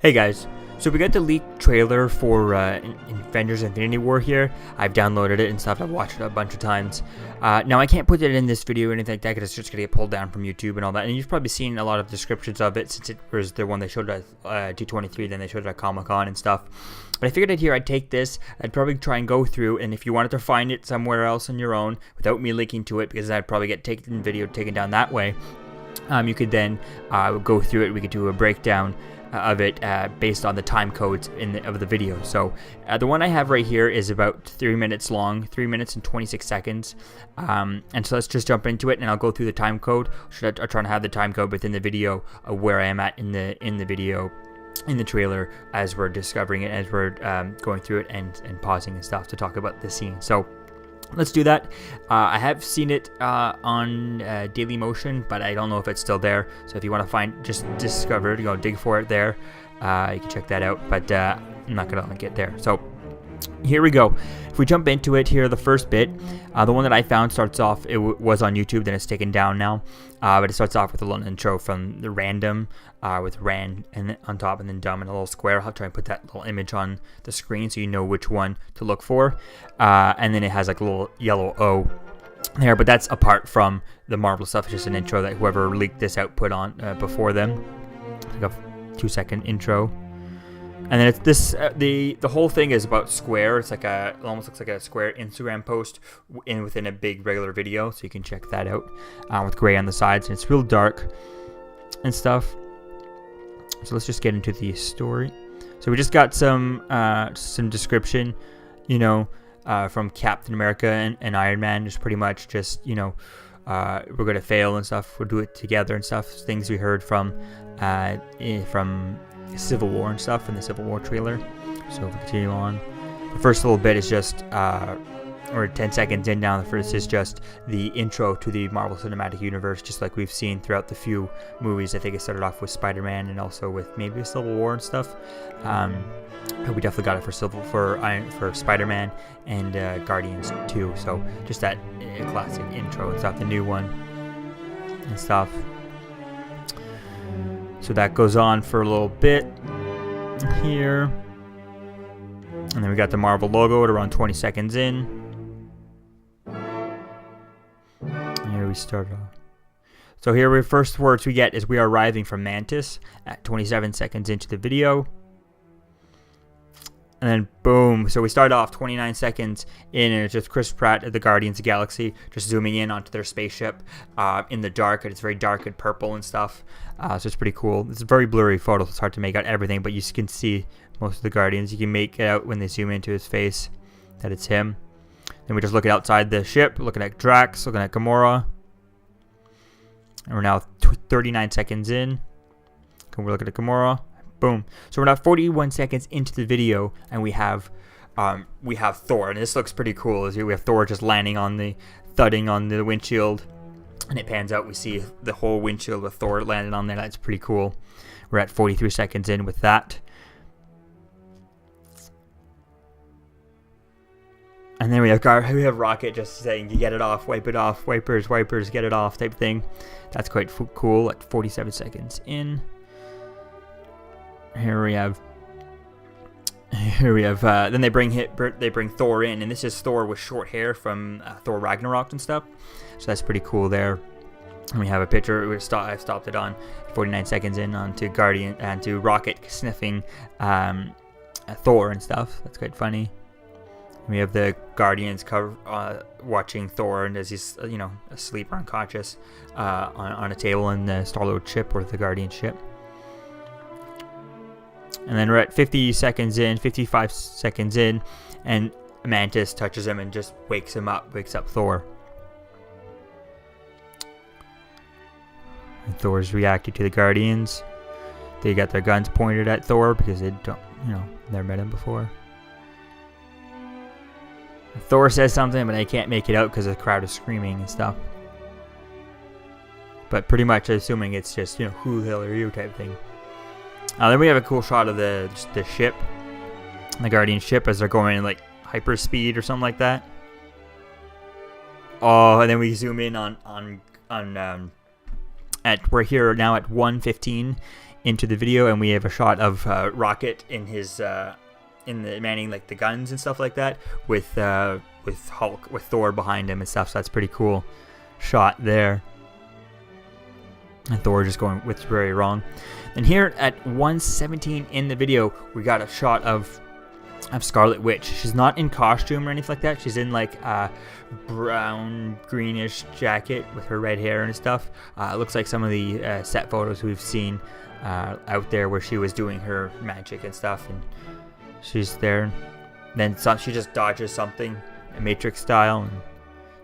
Hey guys, so we got the leaked trailer for Avengers Infinity War here. I've downloaded it and stuff, I've watched it a bunch of times. Now I can't put it in this video or anything like that because it's just going to get pulled down from YouTube and all that. And you've probably seen a lot of descriptions of it since it was the one they showed at D23, then they showed it at Comic-Con and stuff. But I figured I'd take this, I'd probably try and go through, and if you wanted to find it somewhere else on your own without me linking to it, because I'd probably get video taken down that way, you could then go through it. We could do a breakdown of it based on the time codes of the video. So the one I have right here is about 3 minutes long, 3 minutes and 26 seconds. And so let's just jump into it, and I'll go through the time code. I'll try to have the time code within the video of where I am at in the video, in the trailer, as we're discovering it, as we're going through it and pausing and stuff to talk about the scene. So let's do that. I have seen it on Daily Motion, but I don't know if it's still there. So if you want to just discover it, dig for it there. You can check that out, but I'm not going to link it there. So here we go. If we jump into it here, the first bit, the one that I found starts off, it was on YouTube, then it's taken down now. But it starts off with a little intro from the random, with Rand and on top, and then dumb in a little square. I'll try and put that little image on the screen so you know which one to look for. And then it has like a little yellow O there, but that's apart from the Marvel stuff. It's just an intro that whoever leaked this out put on before them. Like a 2-second intro. And then it's this. The whole thing is about Square. It's like it almost looks like a Square Instagram post within a big regular video, so you can check that out with gray on the sides, and it's real dark and stuff. So let's just get into the story. So we just got some description, from Captain America and Iron Man. Just pretty much just we're gonna fail and stuff. We'll do it together and stuff. Things we heard from Civil War and stuff in the Civil War trailer. So if we continue on, the first little bit is just or 10 seconds in now, the first is just the intro to the Marvel Cinematic Universe, just like we've seen throughout the few movies. I think it started off with Spider-Man and also with maybe Civil War and stuff. But we definitely got it for Spider-Man and Guardians too. So just that classic intro and stuff, the new one and stuff. So that goes on for a little bit here. And then we got the Marvel logo at around 20 seconds in. And here we start off. So here the first words we get is "we are arriving from Mantis" at 27 seconds into the video. And then boom, so we start off 29 seconds in, and it's just Chris Pratt of the Guardians of the Galaxy just zooming in onto their spaceship in the dark, and it's very dark and purple and stuff. So it's pretty cool. It's a very blurry photo, so it's hard to make out everything, but you can see most of the Guardians. You can make it out when they zoom into his face that it's him. Then we just look at outside the ship, looking at Drax, looking at Gamora. And we're now 39 seconds in. We're looking at Gamora. Boom. So we're now 41 seconds into the video, and we have Thor, and this looks pretty cool. We have Thor just thudding on the windshield, and it pans out. We see the whole windshield with Thor landing on there. That's pretty cool. We're at 43 seconds in with that. And then we have Rocket just saying, "You get it off, wipe it off, wipers, get it off," type thing. That's quite cool at 47 seconds in. Here we have. Then they bring Thor in, and this is Thor with short hair from Thor Ragnarok and stuff. So that's pretty cool there. And we have a picture. I've stopped it on 49 seconds in onto Guardian and to Rocket sniffing Thor and stuff. That's quite funny. We have the Guardians watching Thor, and as he's asleep or unconscious on a table in the Star-Lord ship or the Guardian ship. And then we're at 55 seconds in, and Mantis touches him and just wakes up Thor. And Thor's reacting to the Guardians. They got their guns pointed at Thor because they don't, never met him before. Thor says something, but I can't make it out because the crowd is screaming and stuff. But pretty much assuming it's just, who the hell are you type thing. Then we have a cool shot of the ship, the Guardian ship, as they're going in like hyper speed or something like that. Oh, and then we zoom in on we're here now at 1:15 into the video, and we have a shot of Rocket in his manning like the guns and stuff like that, with Hulk, with Thor behind him and stuff. So that's pretty cool shot there. And Thor just going with very wrong. And here at 1:17 in the video, we got a shot of Scarlet Witch. She's not in costume or anything like that. She's in like a brown greenish jacket with her red hair and stuff. It looks like some of the set photos we've seen out there where she was doing her magic and stuff, and she's there. Then she just dodges something, Matrix style, and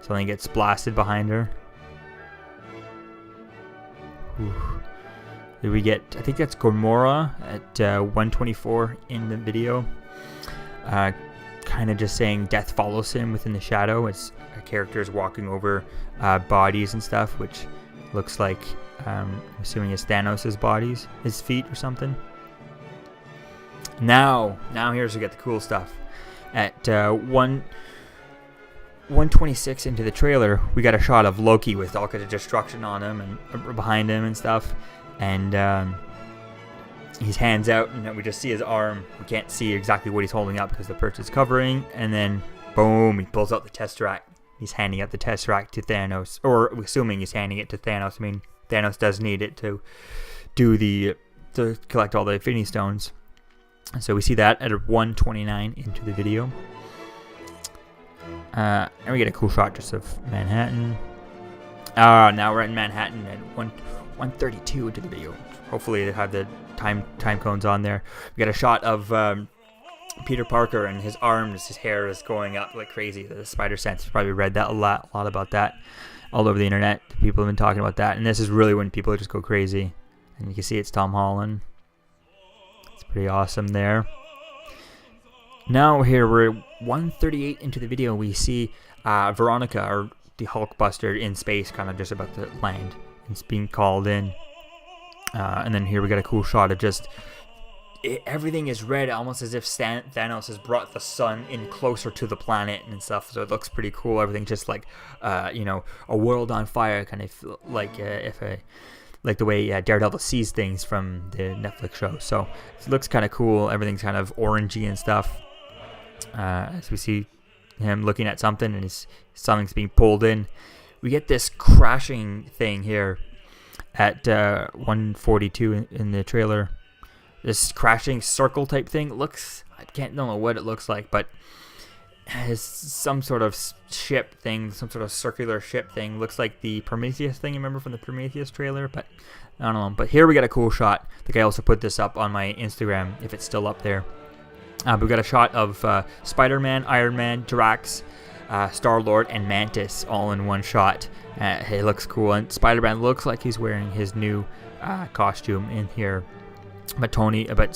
something gets blasted behind her. Ooh. Did we get, I think that's Gamora at 1:24 in the video. Kind of just saying death follows him within the shadow as a character is walking over bodies and stuff, which looks like, I'm assuming it's Thanos' bodies, his feet or something. Now here's where we get the cool stuff. At 1:26 into the trailer, we got a shot of Loki with all kinds of destruction on him and behind him and stuff, and his hands out, and we just see his arm. We can't see exactly what he's holding up because the perch is covering, and then boom, he pulls out the Tesseract. He's handing out the Tesseract to Thanos, or assuming he's handing it to Thanos. I mean, Thanos does need it to collect all the Infinity Stones. So we see that at 1:29 into the video. And we get a cool shot just of Manhattan. Now we're in Manhattan at 1:32 into the video. Hopefully they have the time codes on there. We got a shot of Peter Parker, and his arms, his hair is going up like crazy. The spider sense. You've probably read that a lot about that all over the internet. People have been talking about that, and this is really when people just go crazy. And you can see it's Tom Holland. It's pretty awesome there. Now here we're 1:38 into the video. We see Veronica, or the Hulkbuster, in space, kind of just about to land. It's being called in. And then here we got a cool shot of just everything is red, almost as if Thanos has brought the sun in closer to the planet and stuff. So it looks pretty cool. Everything just like a world on fire, kind of like like the way Daredevil sees things from the Netflix show. So it looks kind of cool. Everything's kind of orangey and stuff. As we see him looking at something, and something's being pulled in. We get this crashing thing here at 1:42 in the trailer. This crashing circle type thing looks, don't know what it looks like, but has some sort of ship thing, some sort of circular ship thing. Looks like the Prometheus thing, you remember from the Prometheus trailer, but I don't know. But here we got a cool shot. I think I also put this up on my Instagram, if it's still up there. We got a shot of Spider-Man, Iron Man, Drax, Star-Lord, and Mantis all in one shot. It looks cool, and Spider-Man looks like he's wearing his new costume in here. But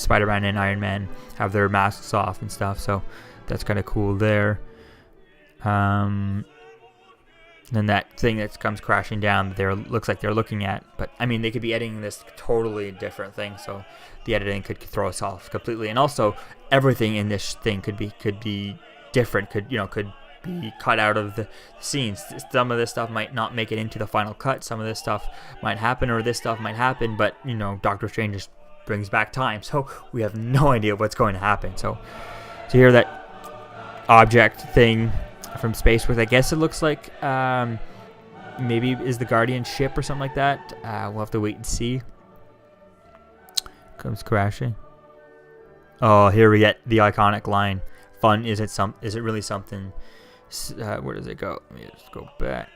Spider-Man and Iron Man have their masks off and stuff, so that's kind of cool there. Then that thing that comes crashing down, looks like they're looking at. But I mean, they could be editing this totally different thing, so the editing could throw us off completely. And also, everything in this thing could be different. Could be cut out of the scenes. Some of this stuff might not make it into the final cut. Some of this stuff might happen, or this stuff might happen. But Doctor Strange just brings back time, so we have no idea what's going to happen. So here that object thing from space, with I guess it looks like maybe is the Guardian ship or something like that. We'll have to wait and see. Comes crashing. Oh, here we get the iconic line. Fun, is it really something? Where does it go? Let me just go back.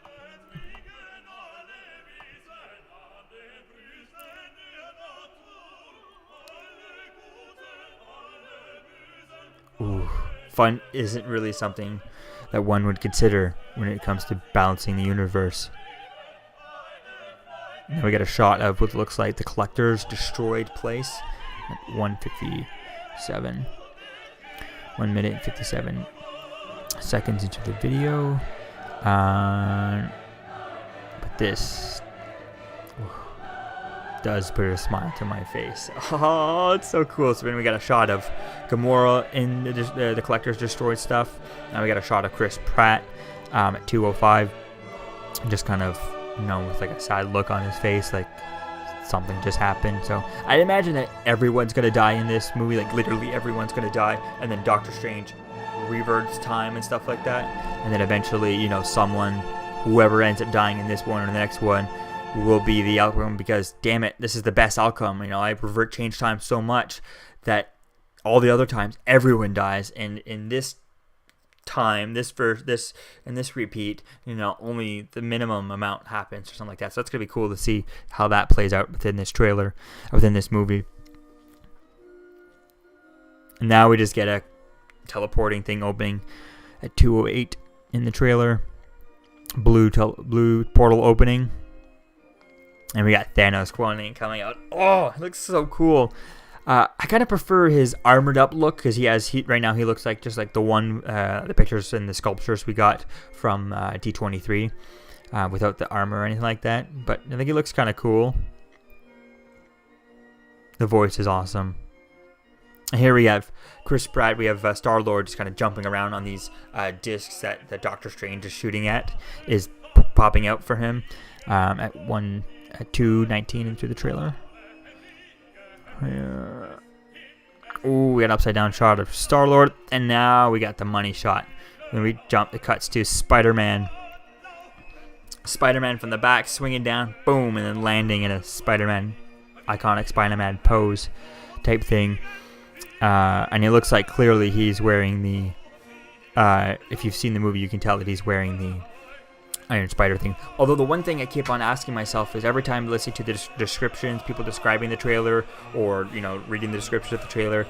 Ooh, fun isn't really something that one would consider when it comes to balancing the universe. Now we get a shot of what looks like the Collector's destroyed place at 1:57. 1 minute and 57 seconds into the video. But this does put a smile to my face. Oh, it's so cool. So then we got a shot of Gamora in the Collector's destroyed stuff. Now we got a shot of Chris Pratt at 2:05, just kind of you know, with like a sad look on his face, like something just happened. So I'd imagine that everyone's gonna die in this movie, like literally everyone's gonna die, and then Doctor Strange reverts time and stuff like that, and then eventually, you know, whoever ends up dying in this one or the next one will be the outcome, because damn it, this is the best outcome. You know, I change time so much that all the other times everyone dies, and in this time, this repeat, you know, only the minimum amount happens or something like that. So that's gonna be cool to see how that plays out within this trailer, within this movie. And now we just get a teleporting thing opening at 2:08 in the trailer. Blue portal opening, and we got Thanos coming out. Oh, it looks so cool. I kind of prefer his armored up look, because right now he looks like just like the pictures and the sculptures we got from D23, without the armor or anything like that. But I think he looks kind of cool. The voice is awesome. And here we have Chris Pratt. We have Star-Lord just kind of jumping around on these discs that the Doctor Strange is shooting at, is popping out for him at 2:19 into the trailer. Oh, we got an upside down shot of Star-Lord, and now we got the money shot. When we jump, it cuts to Spider-Man. Spider-Man from the back swinging down, boom, and then landing in a iconic Spider-Man pose type thing. And it looks like clearly he's wearing the, if you've seen the movie, you can tell that he's wearing the Iron Spider thing. Although the one thing I keep on asking myself is every time listening to the descriptions, people describing the trailer, or, you know, reading the description of the trailer,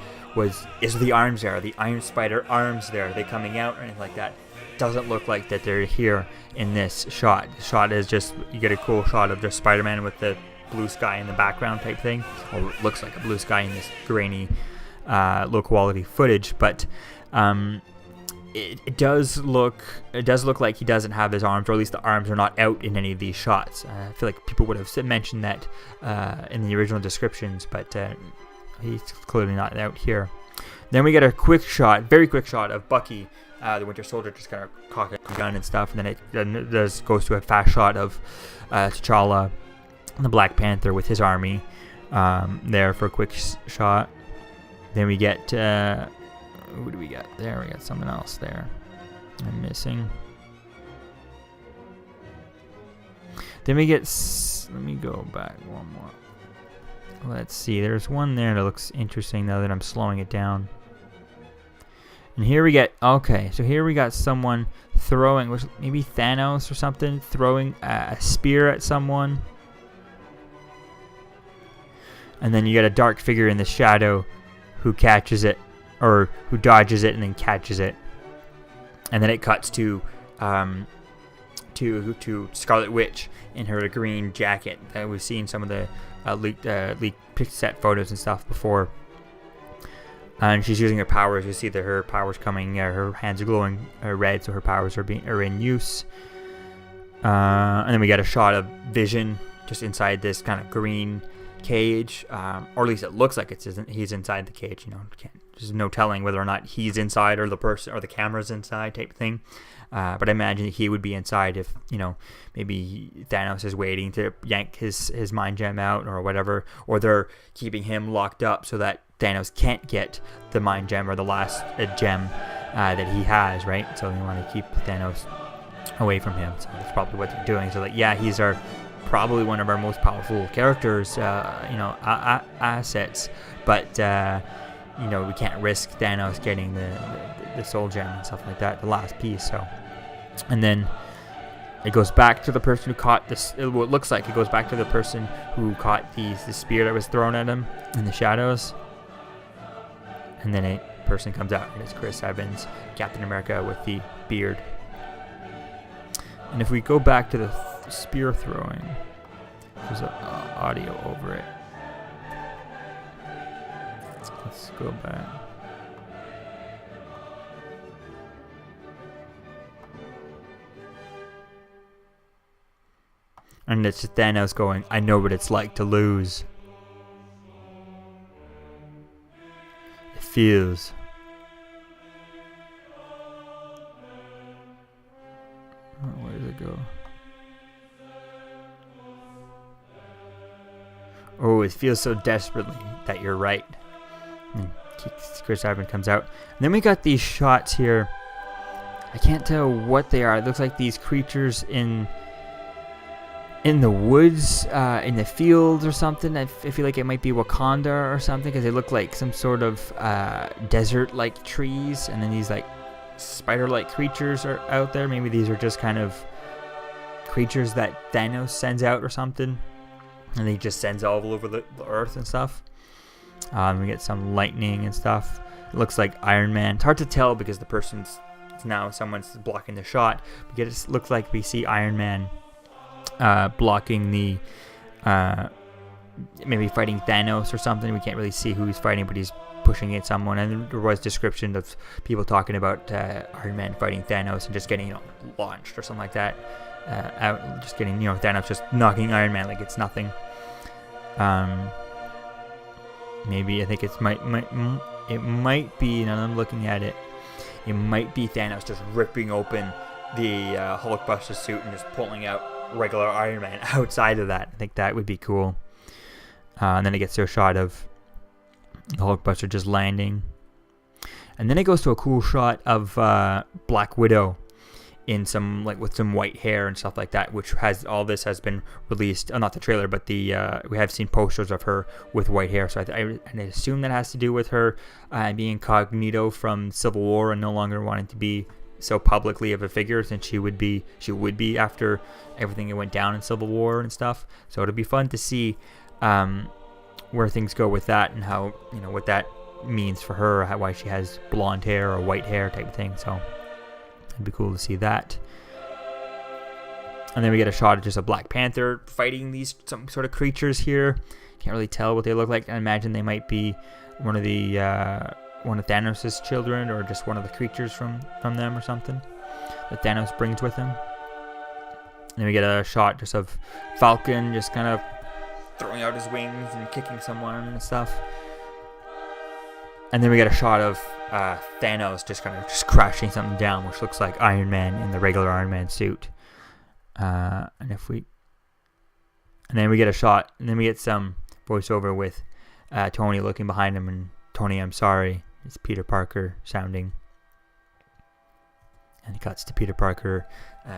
is the arms there? Are the Iron Spider arms there? Are they coming out or anything like that? Doesn't look like that they're here in this shot. The shot is just, you get a cool shot of just Spider-Man with the blue sky in the background type thing. Or it looks like a blue sky in this grainy, low quality footage, but it does look like he doesn't have his arms, or at least the arms are not out in any of these shots. I feel like people would have mentioned that in the original descriptions, but he's clearly not out here. Then we get a very quick shot of Bucky, the Winter Soldier, just kind of cocking a gun and stuff, and then it goes to a fast shot of T'Challa, the Black Panther, with his army there for a quick shot. Then we get, who do we got there? We got something else there I'm missing. Then we get, let me go back one more. Let's see, there's one there that looks interesting now that I'm slowing it down. And here we get, okay, so here we got someone throwing, maybe Thanos or something, throwing a spear at someone. And then you get a dark figure in the shadow who catches it, or who dodges it and then catches it. And then it cuts to Scarlet Witch in her green jacket. We've seen some of the leaked set photos and stuff before. And she's using her powers. You see that her powers coming. Her hands are glowing red, so her powers are in use. And then we get a shot of Vision just inside this kind of green cage, or at least it looks like he's inside the cage. You know, there's no telling whether or not he's inside or the person or the camera's inside type thing. But I imagine he would be inside if, you know, maybe Thanos is waiting to yank his mind gem out or whatever, or they're keeping him locked up so that Thanos can't get the mind gem or the last gem that he has, right? So you want to keep Thanos away from him. So that's probably what they're doing. So, like, yeah, he's probably one of our most powerful characters, assets, but you know, we can't risk Thanos getting the soul gem and stuff like that, the last piece. So, and then it goes back to the person who caught this. What looks like it goes back to the person who caught the spear that was thrown at him in the shadows, and then a person comes out, and it's Chris Evans, Captain America, with the beard. And if we go back to the spear throwing, there's audio over it. Let's go back. And it's just Thanos going, "I know what it's like to lose. It feels." Where does it go? Oh, it feels so desperately that you're right. And Chris Evans comes out. And then we got these shots here. I can't tell what they are. It looks like these creatures in the woods, in the fields or something. I feel like it might be Wakanda or something, because they look like some sort of desert-like trees, and then these like spider-like creatures are out there. Maybe these are just kind of creatures that Thanos sends out or something, and he just sends all over the earth and stuff. We get some lightning and stuff. It looks like Iron Man. It's hard to tell because the person's now someone's blocking the shot. But it looks like we see Iron Man blocking the maybe fighting Thanos or something. We can't really see who he's fighting, but he's pushing at someone. And there was description of people talking about Iron Man fighting Thanos and just getting launched or something like that. Out, just getting Thanos just knocking Iron Man like it's nothing. Maybe I think it might be. Now I'm looking at it. It might be Thanos just ripping open the Hulkbuster suit and just pulling out regular Iron Man outside of that. I think that would be cool. And then it gets to a shot of the Hulkbuster just landing. And then it goes to a cool shot of Black Widow in some with some white hair and stuff like that, which all this has been released. Not the trailer, but we have seen posters of her with white hair. So I assume that has to do with her being incognito from Civil War and no longer wanting to be so publicly of a figure, since she would be after everything that went down in Civil War and stuff. So it'll be fun to see where things go with that, and how what that means for her, why she has blonde hair or white hair type of thing. So it'd be cool to see that. And then we get a shot of just a Black Panther fighting some sort of creatures here. Can't really tell what they look like. I imagine they might be one of Thanos' children, or just one of the creatures from them or something that Thanos brings with him. And then we get a shot just of Falcon just kind of throwing out his wings and kicking someone and stuff. And then we get a shot of Thanos just kind of crashing something down, which looks like Iron Man in the regular Iron Man suit. And then we get a shot, and then we get some voiceover with Tony looking behind him, and Tony, I'm sorry. It's Peter Parker sounding. And it cuts to Peter Parker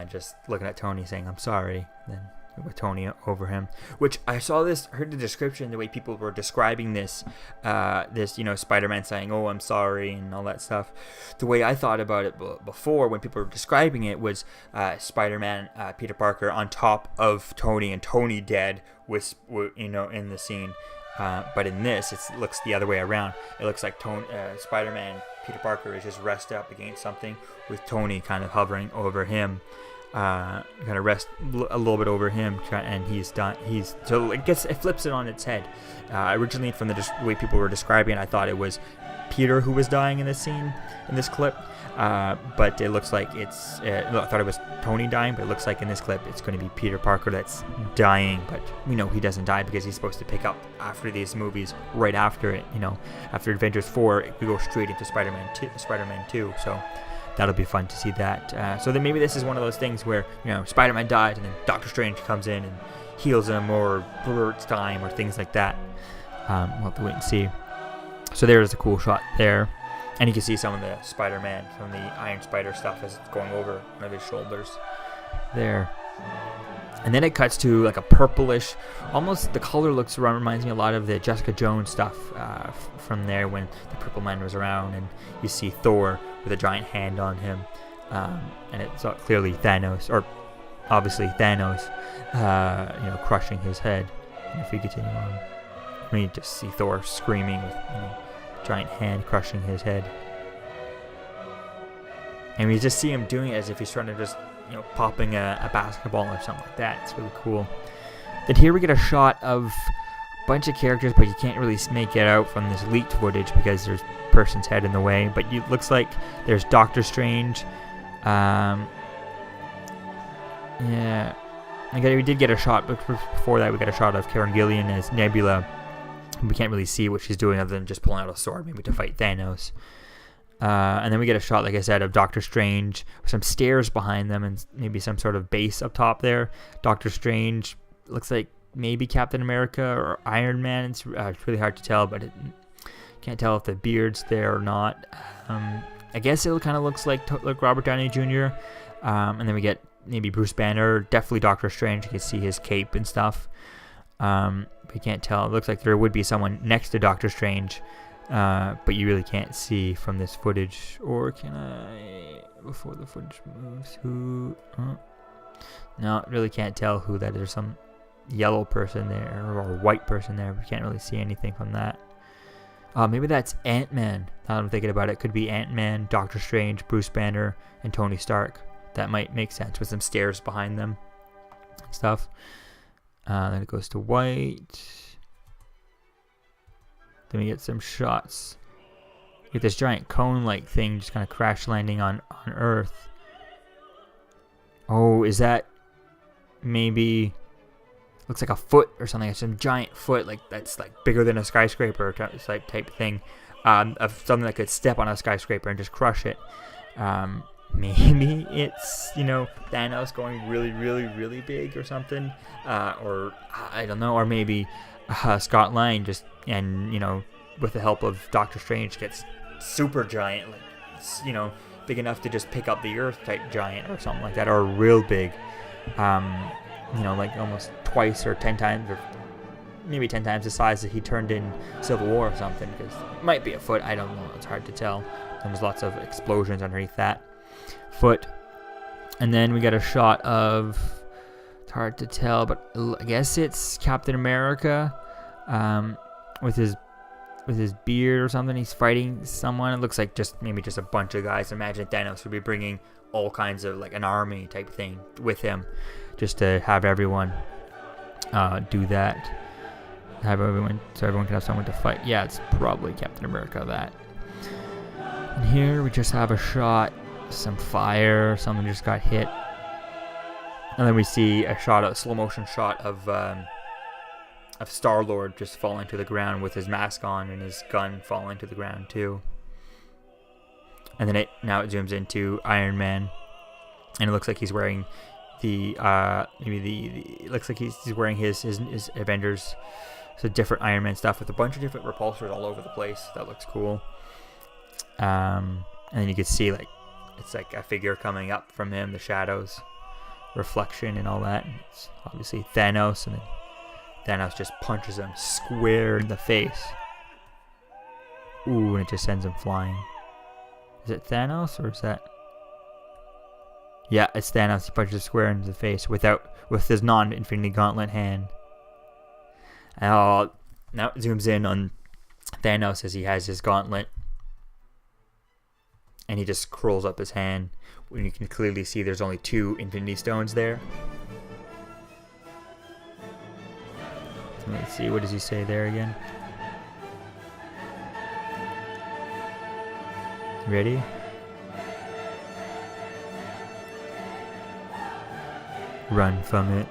just looking at Tony saying, I'm sorry. And then with Tony over him, which I heard the description, the way people were describing this Spider-Man saying, oh, I'm sorry, and all that stuff. The way I thought about it before, when people were describing it, was Spider-Man, Peter Parker on top of Tony, and Tony dead in the scene. But in this, it looks the other way around. It looks like Spider-Man, Peter Parker, is just rested up against something, with Tony kind of hovering over him, kind of rest a little bit over him, and so it flips it on its head. Originally, from the way people were describing it, I thought it was Peter who was dying in this scene, in this clip. But it looks like I thought it was Tony dying, but it looks like in this clip it's going to be Peter Parker that's dying. But we know he doesn't die because he's supposed to pick up after these movies, right after it. After Avengers 4, we go straight into Spider-Man 2. So that'll be fun to see that. So then maybe this is one of those things where Spider-Man died, and then Doctor Strange comes in and heals him, or reverts time, or things like that. We'll have to wait and see. So there's a cool shot there. And you can see some of the Spider-Man from the Iron Spider stuff as it's going over one of his shoulders there. And then it cuts to like a purplish, almost the color reminds me a lot of the Jessica Jones stuff from there, when the Purple Man was around, and you see Thor with a giant hand on him. And it's clearly Thanos, or obviously Thanos, crushing his head. And if we continue on, we just see Thor screaming with, giant hand crushing his head, and we just see him doing it as if he's trying to just popping a basketball or something like that. It's really cool. Then here we get a shot of a bunch of characters, but you can't really make it out from this leaked footage because there's a person's head in the way. But it looks like there's Doctor Strange. We did get a shot, but before that we got a shot of Karen Gillan as Nebula. We can't really see what she's doing other than just pulling out a sword, maybe to fight Thanos. And then we get a shot, like I said, of Doctor Strange with some stairs behind them, and maybe some sort of base up top there. Doctor Strange looks like maybe Captain America or Iron Man. It's really hard to tell, but can't tell if the beard's there or not. I guess it kind of looks like Robert Downey Jr. And then we get maybe Bruce Banner, definitely Doctor Strange. You can see his cape and stuff. But you can't tell. It looks like there would be someone next to Doctor Strange, but you really can't see from this footage. Or can I, before the footage moves, who? No, really can't tell who that is. There's some yellow person there or white person there. We can't really see anything from that. Maybe that's Ant-Man. Now that I'm thinking about it, could be Ant-Man, Doctor Strange, Bruce Banner, and Tony Stark. That might make sense with some stairs behind them and stuff. Then it goes to white. Then we get some shots. We get this giant cone-like thing just kind of crash landing on Earth. Oh, is that maybe... Looks like a foot or something. It's some giant foot, like that's like bigger than a skyscraper type thing, of something that could step on a skyscraper and just crush it. Maybe it's, Thanos going really, really, really big or something, or I don't know, or maybe Scott Lang just, and with the help of Doctor Strange, gets super giant, like big enough to just pick up the Earth type giant or something like that, or real big. Like almost twice or 10 times, or maybe 10 times the size that he turned in Civil War or something, because it might be a foot, I don't know, it's hard to tell. There's lots of explosions underneath that foot. And then we got a shot of, it's hard to tell, but I guess it's Captain America, with his beard or something. He's fighting someone. It looks like maybe just a bunch of guys. Imagine Thanos would be bringing all kinds of, like, an army type thing with him, just to have everyone do that. So everyone can have someone to fight. Yeah, it's probably Captain America, that. And here we just have a shot, some fire, someone just got hit. And then we see a slow motion shot of Star-Lord just falling to the ground with his mask on and his gun falling to the ground too. And then now it zooms into Iron Man, and it looks like he's wearing it looks like he's wearing his Avengers, so different Iron Man stuff with a bunch of different repulsors all over the place. That looks cool. And then you can see it's like a figure coming up from him, the shadows, reflection and all that. And it's obviously Thanos, and then Thanos just punches him square in the face. Ooh, and it just sends him flying. Is it Thanos, or is that... Yeah, it's Thanos. He punches square into the face with his non-Infinity Gauntlet hand. Now it zooms in on Thanos as he has his gauntlet, and he just curls up his hand. When you can clearly see there's only 2 Infinity Stones there. So let's see, what does he say there again? Ready? Run from it.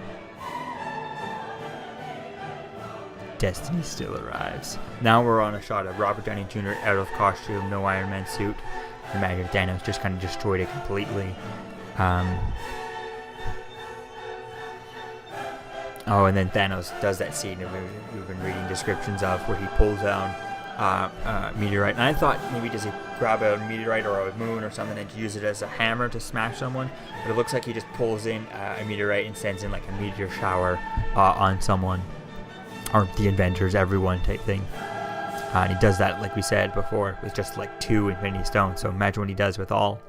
Destiny still arrives. Now we're on a shot of Robert Downey Jr. out of costume, no Iron Man suit. Imagine Thanos just kind of destroyed it completely. Oh, and then Thanos does that scene that we've been reading descriptions of, where he pulls down meteorite. And I thought maybe does he grab a meteorite or a moon or something and use it as a hammer to smash someone, but it looks like he just pulls in a meteorite and sends in like a meteor shower on someone, or the Avengers, everyone type thing. And he does that, like we said before, with just like 2 Infinity Stones. So imagine what he does with all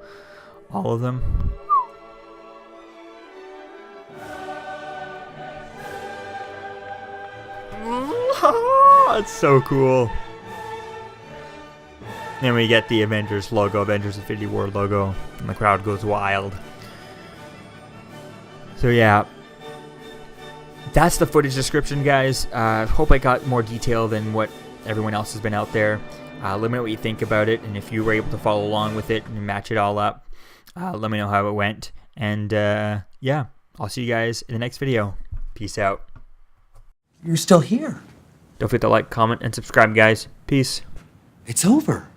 of them. It's so cool. Then we get the Avengers logo, Avengers Infinity War logo, and the crowd goes wild. So yeah, that's the footage description, guys. Hope I got more detail than what everyone else has been out there. Let me know what you think about it, and if you were able to follow along with it and match it all up, let me know how it went. And yeah, I'll see you guys in the next video. Peace out. You're still here. Don't forget to like, comment, and subscribe, guys. Peace. It's over.